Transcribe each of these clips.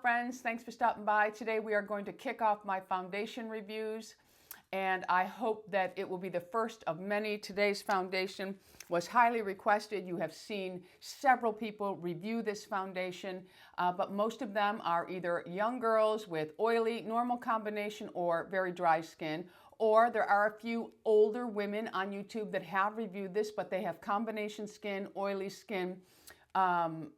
friends, thanks for stopping by. Today we are going to kick off my foundation reviews, and I hope that it will be the first of many. Today's foundation was highly requested. You have seen several people review this foundation, but most of them are either young girls with oily, normal combination, or very dry skin, or there are a few older women on YouTube that have reviewed this, but they have combination skin, oily skin.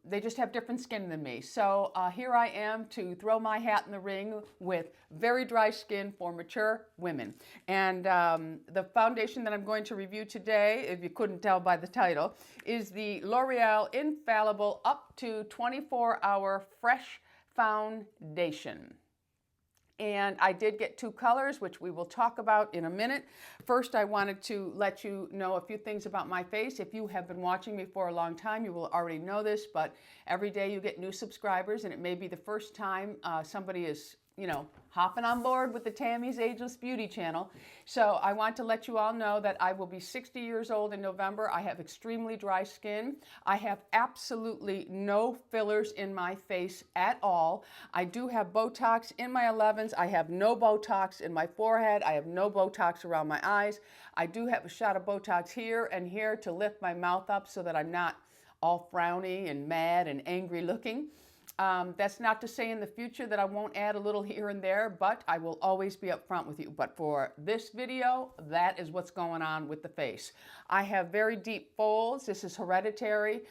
They just have different skin than me. So here I am to throw my hat in the ring with very dry skin for mature women. And the foundation that I'm going to review today, if you couldn't tell by the title, is the L'Oreal Infallible Up to 24-Hour Fresh Foundation. And I did get two colors, which we will talk about in a minute. First, I wanted to let you know a few things about my face. If you have been watching me for a long time, you will already know this, but every day you get new subscribers, and it may be the first time somebody is, hopping on board with the Tammy's Ageless Beauty channel. So I want to let you all know that I will be 60 years old in November. I have extremely dry skin. I have absolutely no fillers in my face at all. I do have Botox in my 11s. I have no Botox in my forehead. I have no Botox around my eyes. I do have a shot of Botox here and here to lift my mouth up so that I'm not all frowny and mad and angry looking. That's not to say in the future that I won't add a little here and there, but I will always be upfront with you. But for this video, that is what's going on with the face. I have very deep folds. This is hereditary.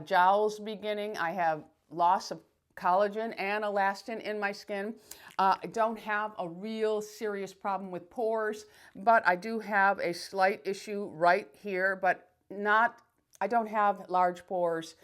Jowls beginning. I have loss of collagen and elastin in my skin. I don't have a real serious problem with pores, but I do have a slight issue right here, but I don't have large pores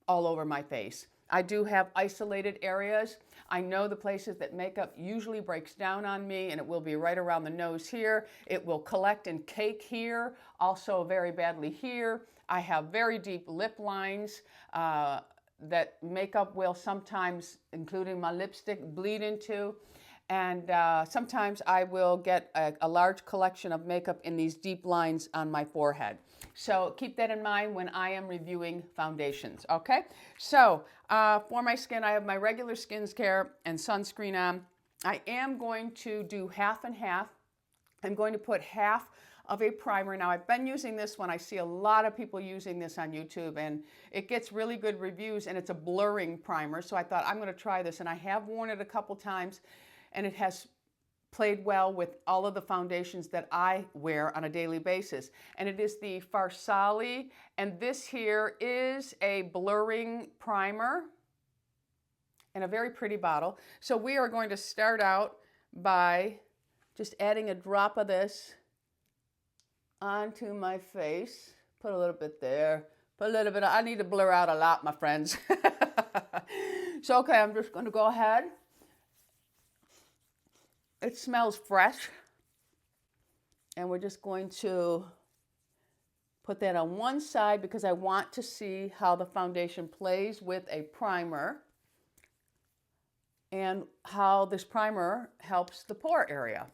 all over my face. I do have isolated areas. I know the places that makeup usually breaks down on me, and it will be right around the nose here. It will collect and cake here, also very badly here. I have very deep lip lines that makeup will sometimes, including my lipstick, bleed into. And sometimes I will get a large collection of makeup in these deep lines on my forehead. So keep that in mind when I am reviewing foundations, okay? So for my skin, I have my regular skincare and sunscreen on. I am going to do half and half. I'm going to put half of a primer. Now, I've been using this one. I see a lot of people using this on YouTube, and it gets really good reviews, and it's a blurring primer. So I thought, I'm going to try this, and I have worn it a couple times, and it has played well with all of the foundations that I wear on a daily basis. And it is the Farsali, and this here is a blurring primer in a very pretty bottle. So we are going to start out by just adding a drop of this onto my face. Put a little bit there, put a little bit, I need to blur out a lot, my friends. So, okay, I'm just gonna go ahead. It smells fresh, and we're just going to put that on one side because I want to see how the foundation plays with a primer and how this primer helps the pore area.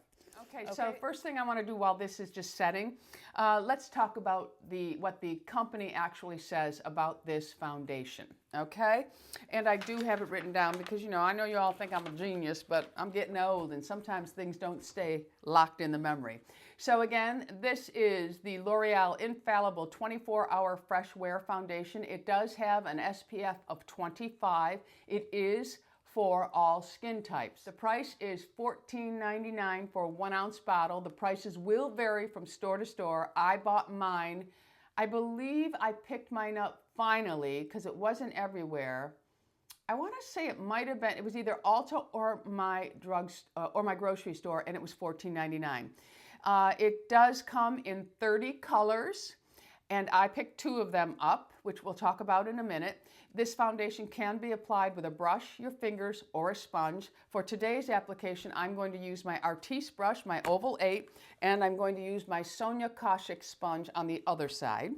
Okay, so first thing I want to do while this is just setting, let's talk about what the company actually says about this foundation, okay? And I do have it written down because, I know you all think I'm a genius, but I'm getting old and sometimes things don't stay locked in the memory. So again, this is the L'Oreal Infallible 24-Hour Fresh Wear Foundation. It does have an SPF of 25. It is for all skin types. The price is $14.99 for a 1-ounce bottle. The prices will vary from store to store. I bought mine. I believe I picked mine up finally because it wasn't everywhere. I want to say it might have been, it was either Ulta or my grocery store, and it was $14.99. It does come in 30 colors, and I picked 2 of them up, which we'll talk about in a minute. This foundation can be applied with a brush, your fingers, or a sponge. For today's application, I'm going to use my Artiste brush, my Oval 8, and I'm going to use my Sonia Kashuk sponge on the other side.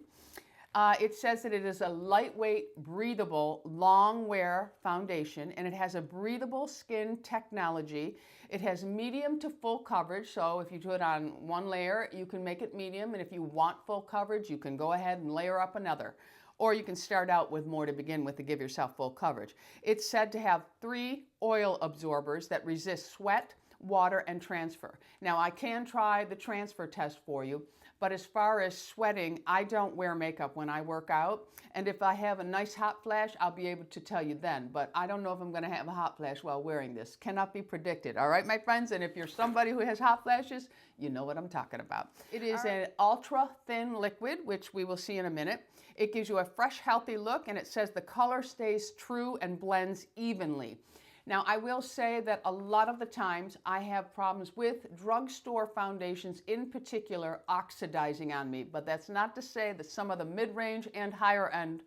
It says that it is a lightweight, breathable, long wear foundation, and it has a breathable skin technology. It has medium to full coverage, so if you do it on one layer, you can make it medium, and if you want full coverage, you can go ahead and layer up another. or you can start out with more to begin with to give yourself full coverage. It's said to have 3 oil absorbers that resist sweat, water, and transfer. Now, I can try the transfer test for you, but as far as sweating, I don't wear makeup when I work out. And if I have a nice hot flash, I'll be able to tell you then. But I don't know if I'm going to have a hot flash while wearing this. Cannot be predicted. All right, my friends? And if you're somebody who has hot flashes, you know what I'm talking about. It is an ultra thin liquid, which we will see in a minute. It gives you a fresh, healthy look, and it says the color stays true and blends evenly. Now, I will say that a lot of the times I have problems with drugstore foundations, in particular, oxidizing on me. But that's not to say that some of the mid-range and higher end,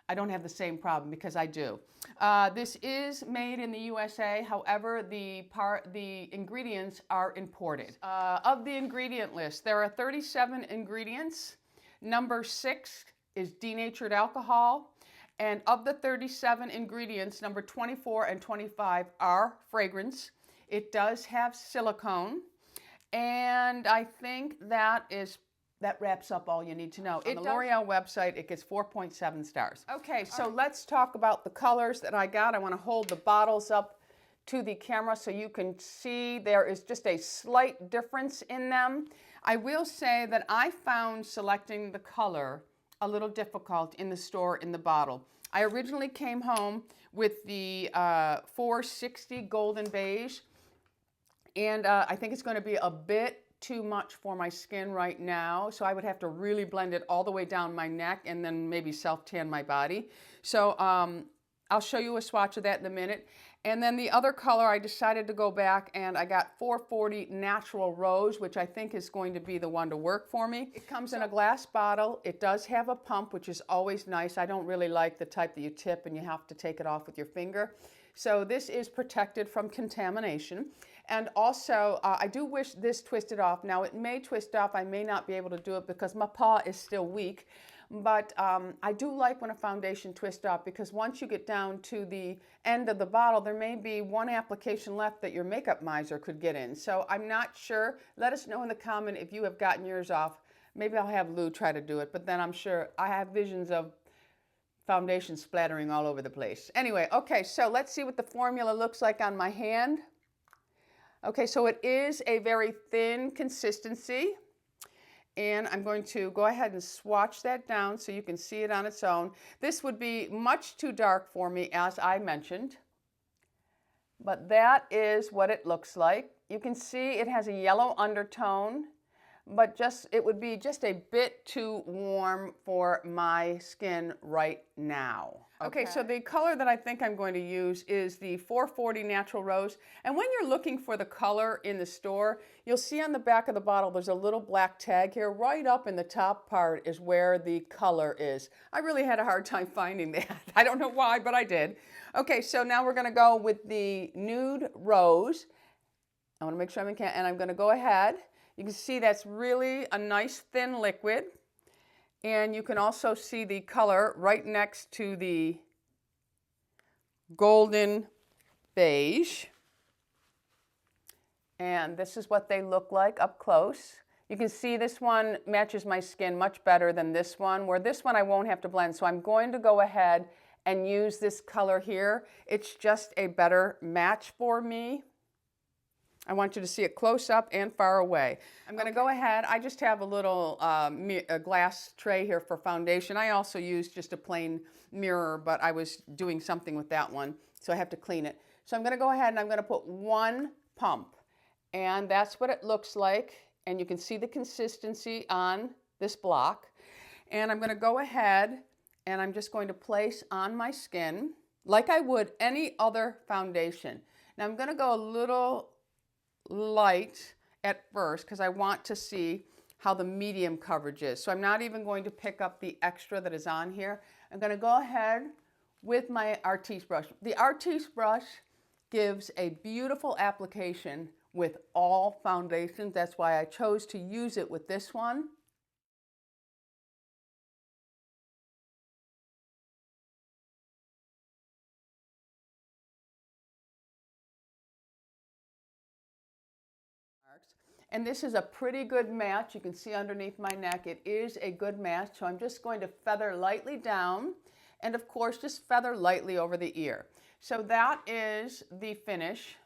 I don't have the same problem, because I do. This is made in the USA. However, the ingredients are imported. Of the ingredient list, there are 37 ingredients. Number 6 is denatured alcohol. And of the 37 ingredients, number 24 and 25 are fragrance. It does have silicone. And I think that wraps up all you need to know. On the L'Oreal website, it gets 4.7 stars. Okay, so let's talk about the colors that I got. I want to hold the bottles up to the camera so you can see there is just a slight difference in them. I will say that I found selecting the color a little difficult in the store in the bottle. I originally came home with the 460 Golden Beige, and I think it's going to be a bit too much for my skin right now, so I would have to really blend it all the way down my neck and then maybe self-tan my body. So I'll show you a swatch of that in a minute. And then the other color, I decided to go back and I got 440 Natural Rose, which I think is going to be the one to work for me. It comes in a glass bottle. It does have a pump, which is always nice. I don't really like the type that you tip and you have to take it off with your finger. So this is protected from contamination. And also, I do wish this twisted off. Now, it may twist off. I may not be able to do it because my paw is still weak. But I do like when a foundation twists off, because once you get down to the end of the bottle, there may be one application left that your makeup miser could get in. So I'm not sure. Let us know in the comment if you have gotten yours off. Maybe I'll have Lou try to do it, but then I'm sure I have visions of foundation splattering all over the place. Anyway, okay, so let's see what the formula looks like on my hand. Okay, so it is a very thin consistency. And I'm going to go ahead and swatch that down so you can see it on its own. This would be much too dark for me, as I mentioned. But that is what it looks like. You can see it has a yellow undertone, but it would be just a bit too warm for my skin right now. Okay, so the color that I think I'm going to use is the 440 Natural Rose. And when you're looking for the color in the store, you'll see on the back of the bottle there's a little black tag here. Right up in the top part is where the color is. I really had a hard time finding that. I don't know why, but I did. Okay, so now we're going to go with the Nude Rose. I want to make sure I'm in camera, and I'm going to go ahead. You can see that's really a nice thin liquid. And you can also see the color right next to the Golden Beige. And this is what they look like up close. You can see this one matches my skin much better than this one, where this one I won't have to blend. So I'm going to go ahead and use this color here. It's just a better match for me. I want you to see it close up and far away. I'm going to go ahead. I just have a little a glass tray here for foundation. I also use just a plain mirror, but I was doing something with that one, so I have to clean it. So I'm going to go ahead and I'm going to put one pump, and that's what it looks like. And you can see the consistency on this block. And I'm going to go ahead and I'm just going to place on my skin like I would any other foundation. Now I'm going to go a little light at first because I want to see how the medium coverage is. So I'm not even going to pick up the extra that is on here. I'm going to go ahead with my Artiste brush. The Artiste brush gives a beautiful application with all foundations. That's why I chose to use it with this one. And this is a pretty good match. You can see underneath my neck, it is a good match. So I'm just going to feather lightly down and of course just feather lightly over the ear. So that is the finish.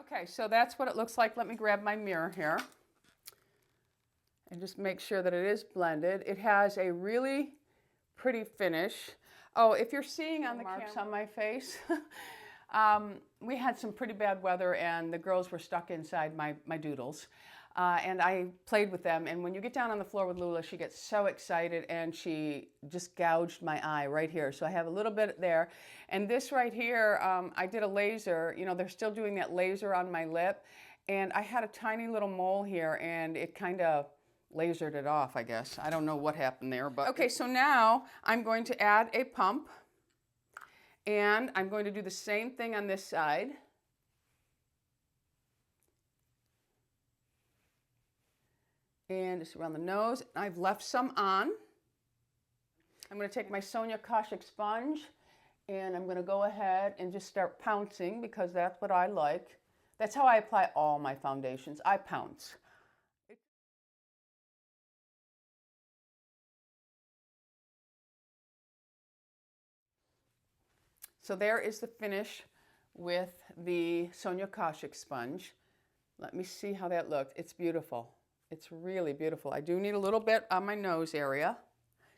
Okay, so that's what it looks like. Let me grab my mirror here and just make sure that it is blended. It has a really pretty finish. Oh, if you're seeing on the marks on my face, we had some pretty bad weather and the girls were stuck inside my doodles. And I played with them, and when you get down on the floor with Lula, she gets so excited and she just gouged my eye right here. So I have a little bit there. And this right here, I did a laser. You know, they're still doing that laser on my lip. And I had a tiny little mole here and it kind of lasered it off, I guess. I don't know what happened there, but. Okay, so now I'm going to add a pump and I'm going to do the same thing on this side. And just around the nose. I've left some on. I'm going to take my Sonia Kashuk sponge and I'm going to go ahead and just start pouncing because that's what I like. That's how I apply all my foundations. I pounce. So there is the finish with the Sonia Kashuk sponge. Let me see how that looked. It's beautiful. It's really beautiful. I do need a little bit on my nose area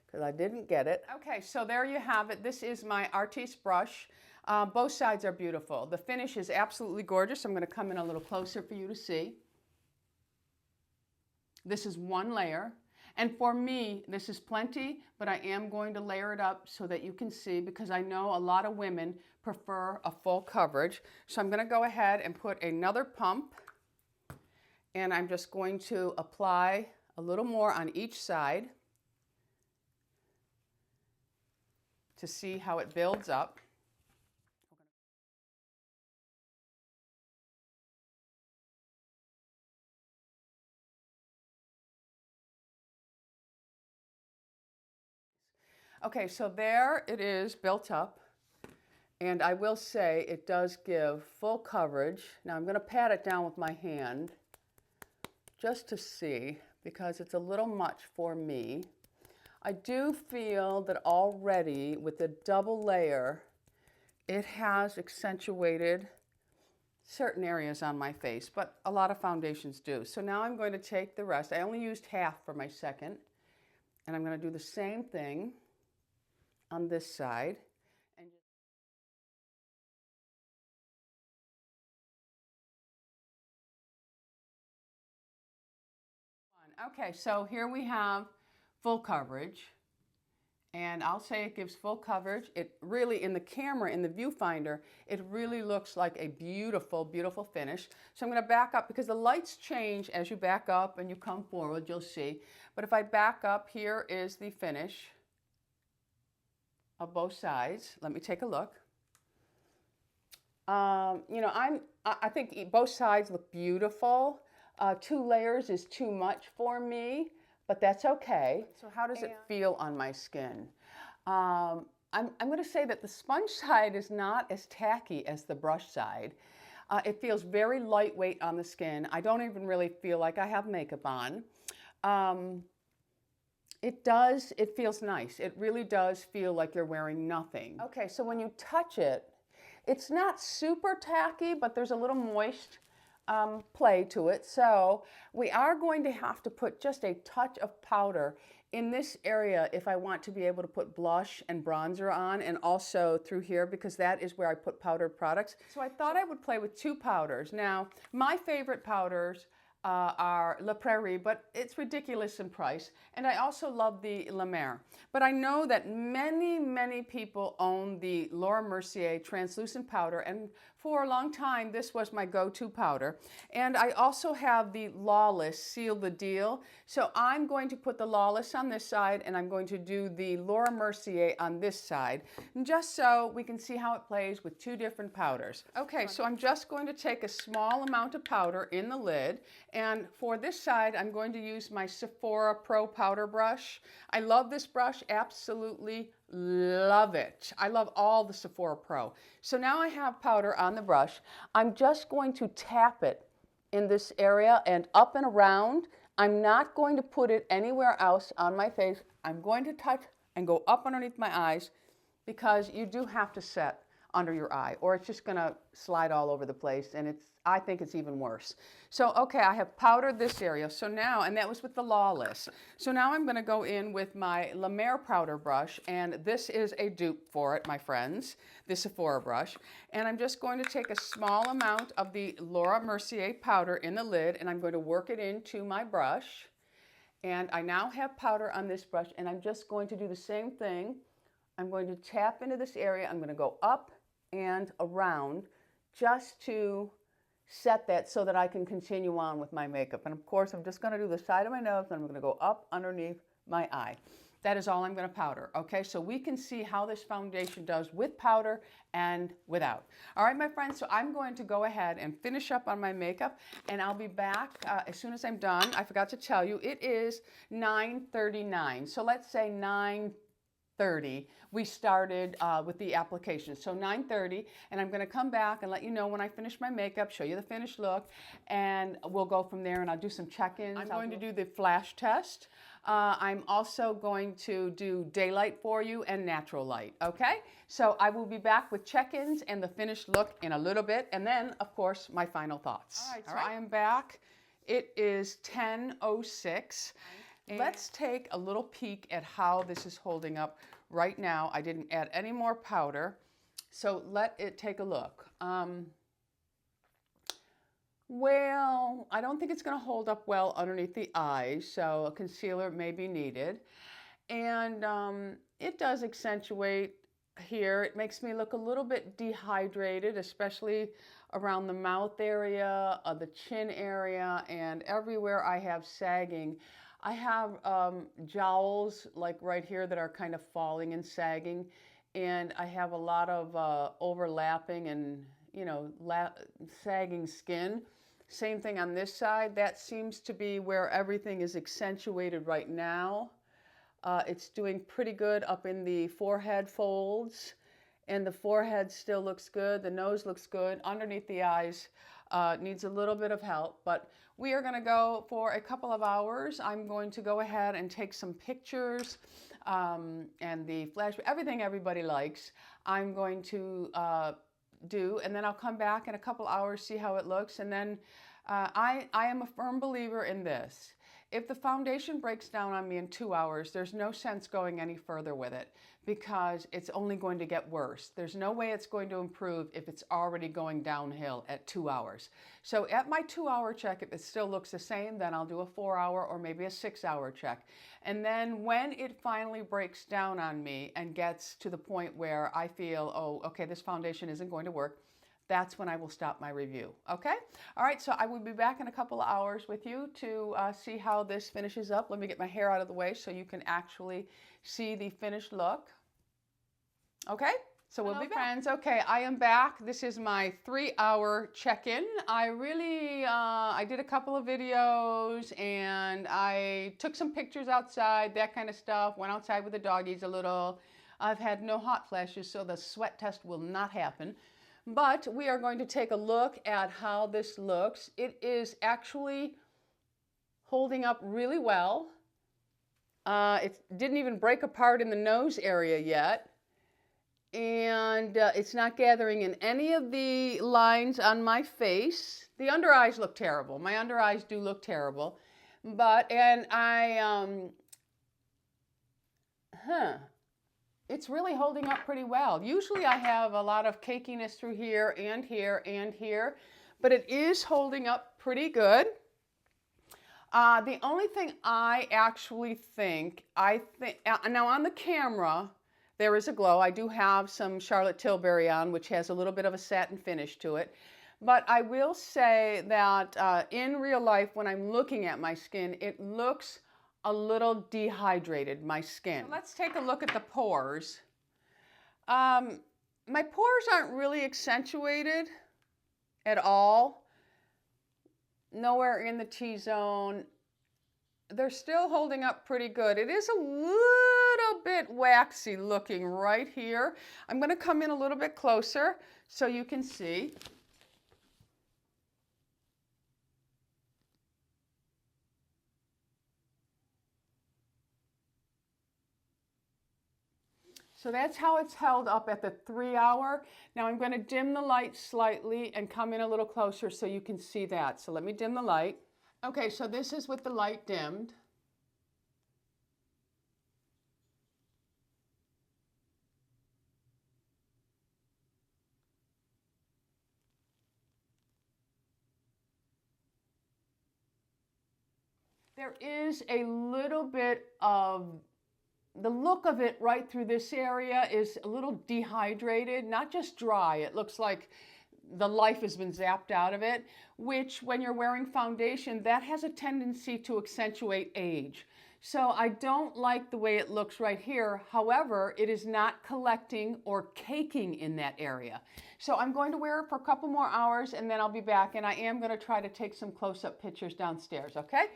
because I didn't get it. Okay, so there you have it. This is my Artiste brush. Both sides are beautiful. The finish is absolutely gorgeous. I'm going to come in a little closer for you to see. This is one layer. And for me, this is plenty, but I am going to layer it up so that you can see because I know a lot of women prefer a full coverage. So I'm going to go ahead and put another pump. And I'm just going to apply a little more on each side to see how it builds up. Okay, so there it is built up. And I will say it does give full coverage. Now I'm going to pat it down with my hand just to see because it's a little much for me. I do feel that already with the double layer, it has accentuated certain areas on my face, but a lot of foundations do. So now I'm going to take the rest. I only used half for my second, and I'm going to do the same thing on this side. Okay, so here we have full coverage, and I'll say it gives full coverage. It really, in the camera, in the viewfinder, it really looks like a beautiful, beautiful finish. So I'm going to back up because the lights change as you back up and you come forward, you'll see. But if I back up, here is the finish of both sides. Let me take a look. You know, I think both sides look beautiful. 2 layers is too much for me, but that's okay. So how does it feel on my skin? I'm going to say that the sponge side is not as tacky as the brush side. It feels very lightweight on the skin. I don't even really feel like I have makeup on. It feels nice. It really does feel like you're wearing nothing. Okay, so when you touch it, it's not super tacky, but there's a little moist play to it. So we are going to have to put just a touch of powder in this area if I want to be able to put blush and bronzer on, and also through here because that is where I put powdered products. So I thought I would play with 2 powders. Now, my favorite powders are La Prairie, but it's ridiculous in price. And I also love the La Mer. But I know that many, many people own the Laura Mercier translucent powder, and for a long time this was my go-to powder. And I also have the Lawless Seal the Deal. So I'm going to put the Lawless on this side and I'm going to do the Laura Mercier on this side, just so we can see how it plays with 2 different powders. Okay, so I'm just going to take a small amount of powder in the lid, And for this side, I'm going to use my Sephora Pro Powder Brush. I love this brush, absolutely love it. I love all the Sephora Pro. So now I have powder on the brush. I'm just going to tap it in this area and up and around. I'm not going to put it anywhere else on my face. I'm going to touch and go up underneath my eyes because you do have to set under your eye or it's just gonna slide all over the place and I think it's even worse. So, okay, I have powdered this area. So now, and that was with the Lawless. So now I'm gonna go in with my La Mer powder brush, and this is a dupe for it, my friends, the Sephora brush. And I'm just going to take a small amount of the Laura Mercier powder in the lid, and I'm going to work it into my brush. And I now have powder on this brush, and I'm just going to do the same thing. I'm going to tap into this area. I'm gonna go up and around just to set that so that I can continue on with my makeup. And of course, I'm just gonna do the side of my nose and I'm gonna go up underneath my eye. That is all I'm gonna powder, okay? So we can see how this foundation does with powder and without. All right, my friends, so I'm going to go ahead and finish up on my makeup and I'll be back as soon as I'm done. I forgot to tell you, it is 9:39. So let's say 9:30 we started with the application. So 9:30, and I'm gonna come back and let you know when I finish my makeup, show you the finished look, and we'll go from there and I'll do some check-ins. I'm going to do the flash test. I'm also going to do daylight for you and natural light, okay? So I will be back with check-ins and the finished look in a little bit, and then, of course, my final thoughts. All right, so I am back. It is 10:06. Let's take a little peek at how this is holding up right now. I didn't add any more powder, so let it take a look. Well, I don't think it's going to hold up well underneath the eyes, so a concealer may be needed. And it does accentuate here. It makes me look a little bit dehydrated, especially around the mouth area, the chin area, and everywhere I have sagging. I have jowls like right here that are kind of falling and sagging, and I have a lot of overlapping and, you know, sagging skin. Same thing on this side. That seems to be where everything is accentuated right now. It's doing pretty good up in the forehead folds, and the forehead still looks good. The nose looks good. Underneath the eyes needs a little bit of help, but we are going to go for a couple of hours. I'm going to go ahead and take some pictures and the flash, everything everybody likes. I'm going to do, and then I'll come back in a couple hours, see how it looks, and then I am a firm believer in this. If the foundation breaks down on me in 2 hours, there's no sense going any further with it because it's only going to get worse. There's no way it's going to improve if it's already going downhill at 2 hours. So at my 2-hour check, if it still looks the same, then I'll do a 4-hour or maybe a 6-hour check. And then when it finally breaks down on me and gets to the point where I feel, oh, okay, this foundation isn't going to work, that's when I will stop my review, okay? All right, so I will be back in a couple of hours with you to see how this finishes up. Let me get my hair out of the way so you can actually see the finished look. Okay, so we'll be back. Friends, okay, I am back. This is my 3-hour check-in. I really, I did a couple of videos and I took some pictures outside, that kind of stuff, went outside with the doggies a little. I've had no hot flashes, so the sweat test will not happen. But we are going to take a look at how this looks. It is actually holding up really well. It didn't even break apart in the nose area yet. And it's not gathering in any of the lines on my face. The under eyes look terrible. My under eyes do look terrible. But, and it's really holding up pretty well. Usually I have a lot of cakiness through here and here and here, but it is holding up pretty good. The only thing I actually think, now on the camera, there is a glow. I do have some Charlotte Tilbury on, which has a little bit of a satin finish to it. But I will say that in real life, when I'm looking at my skin, it looks a little dehydrated, my skin. So let's take a look at the pores. My pores aren't really accentuated at all. nowhere in the T-zone. They're still holding up pretty good. It is a little bit waxy looking right here. I'm going to come in a little bit closer so you can see. So that's how it's held up at the 3 hour. Now I'm going to dim the light slightly and come in a little closer so you can see that. So let me dim the light. Okay, so this is with the light dimmed. There is a little bit of, the look of it right through this area is a little dehydrated, not just dry. It looks like the life has been zapped out of it, which when you're wearing foundation, that has a tendency to accentuate age. So I don't like the way it looks right here. However, it is not collecting or caking in that area. So I'm going to wear it for a couple more hours and then I'll be back, and I am going to try to take some close-up pictures downstairs, okay?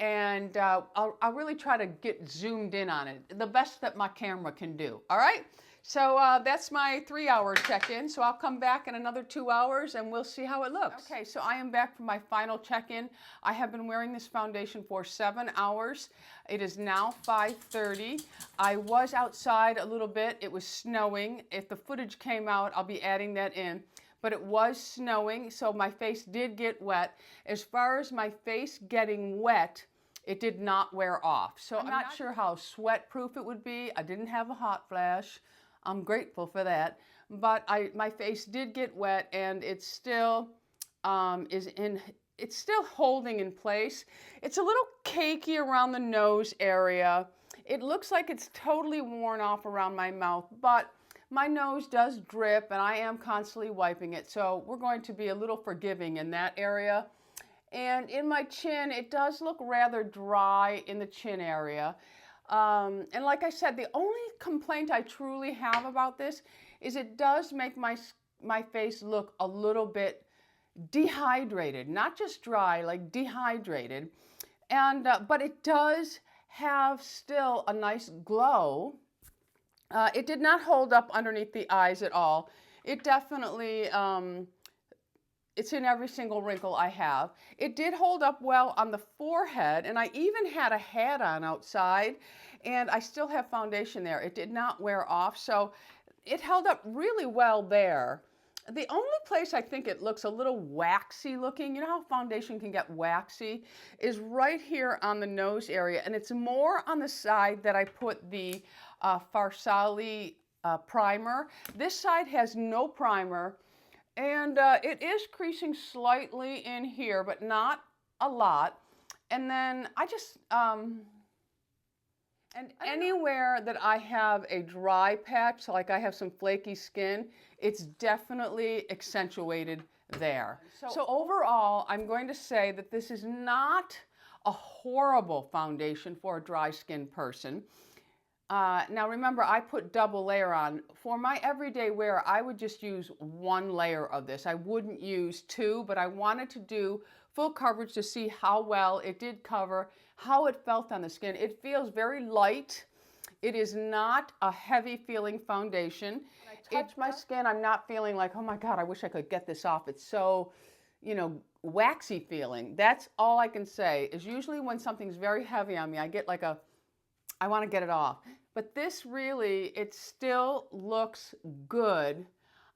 And I'll really try to get zoomed in on it, the best that my camera can do, all right? So that's my 3 hour check-in. So I'll come back in another 2 hours and we'll see how it looks. Okay, so I am back for my final check-in. I have been wearing this foundation for 7 hours. It is now 5:30. I was outside a little bit. It was snowing. If the footage came out, I'll be adding that in. But it was snowing, so my face did get wet. As far as my face getting wet, it did not wear off. So I'm not sure how sweat-proof it would be. I didn't have a hot flash. I'm grateful for that, but my face did get wet, and it still it's still holding in place. It's a little cakey around the nose area. It looks like it's totally worn off around my mouth, but my nose does drip, and I am constantly wiping it, so we're going to be a little forgiving in that area. And in my chin, it does look rather dry in the chin area. And like I said, the only complaint I truly have about this is it does make my face look a little bit dehydrated, not just dry, like dehydrated. And but it does have still a nice glow. It did not hold up underneath the eyes at all. It definitely, it's in every single wrinkle I have. It did hold up well on the forehead, and I even had a hat on outside, and I still have foundation there. It did not wear off, so it held up really well there. The only place I think it looks a little waxy looking, you know how foundation can get waxy, is right here on the nose area, and it's more on the side that I put the Farsali primer. This side has no primer. And it is creasing slightly in here, but not a lot. And then I just, and anywhere that I have a dry patch, like I have some flaky skin, it's definitely accentuated there. So overall, I'm going to say that this is not a horrible foundation for a dry skin person. Now remember, I put double layer on. For my everyday wear, I would just use 1 layer of this. I wouldn't use 2, but I wanted to do full coverage to see how well it did cover, how it felt on the skin. It feels very light. It is not a heavy feeling foundation. When I touch my skin, I'm not feeling like, oh my God, I wish I could get this off. It's so, you know, waxy feeling. That's all I can say, is usually when something's very heavy on me, I get like I want to get it off. But this really, it still looks good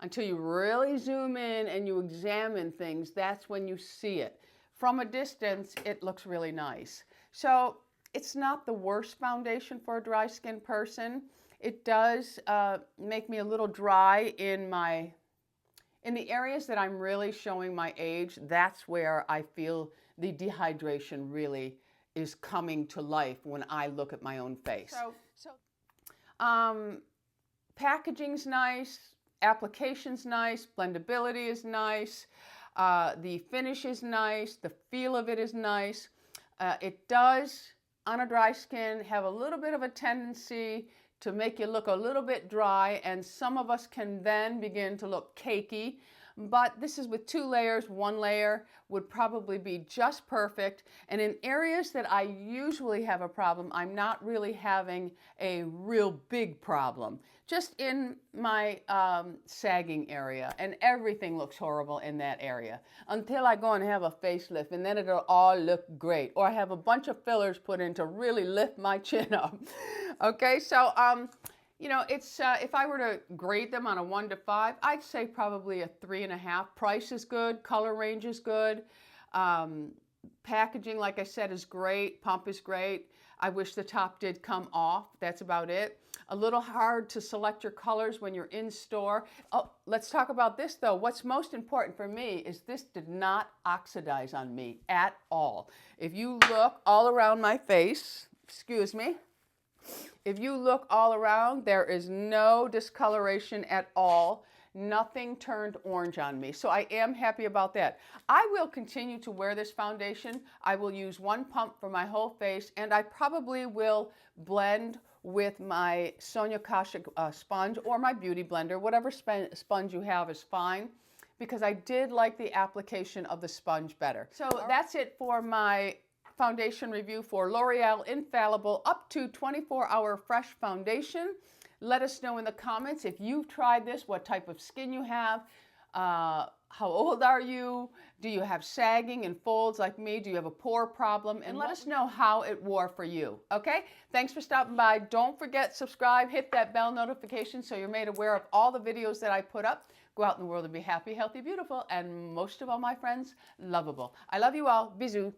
until you really zoom in and you examine things. That's when you see it. From a distance, it looks really nice. So it's not the worst foundation for a dry skin person. It does make me a little dry in the areas that I'm really showing my age. That's where I feel the dehydration really is coming to life when I look at my own face. Packaging's nice, application's nice, blendability is nice, the finish is nice, the feel of it is nice. It does, on a dry skin, have a little bit of a tendency to make you look a little bit dry, and some of us can then begin to look cakey. but this is with 2 layers. 1 layer would probably be just perfect. And in areas that I usually have a problem, I'm not really having a real big problem. Just in my sagging area, and everything looks horrible in that area until I go and have a facelift, and then it'll all look great. Or I have a bunch of fillers put in to really lift my chin up. Okay, so you know, it's if I were to grade them on a 1 to 5, I'd say probably a 3.5. Price is good, color range is good, packaging, like I said, is great, pump is great. I wish the top did come off. That's about it. A little hard to select your colors when you're in store. Oh, let's talk about this though. What's most important for me is this did not oxidize on me at all. If you look all around my face, excuse me, if you look all around, there is no discoloration at all. Nothing turned orange on me. So I am happy about that. I will continue to wear this foundation. I will use 1 pump for my whole face, and I probably will blend with my Sonia Kashuk sponge or my Beauty Blender. Whatever sponge you have is fine, because I did like the application of the sponge better. So that's it for my foundation review for L'Oreal Infallible Up to 24-Hour Fresh Foundation. Let us know in the comments if you've tried this, what type of skin you have, how old are you, do you have sagging and folds like me, do you have a pore problem, and let us know how it wore for you, okay? Thanks for stopping by. Don't forget, subscribe, hit that bell notification so you're made aware of all the videos that I put up. Go out in the world and be happy, healthy, beautiful, and most of all, my friends, lovable. I love you all. Bisous.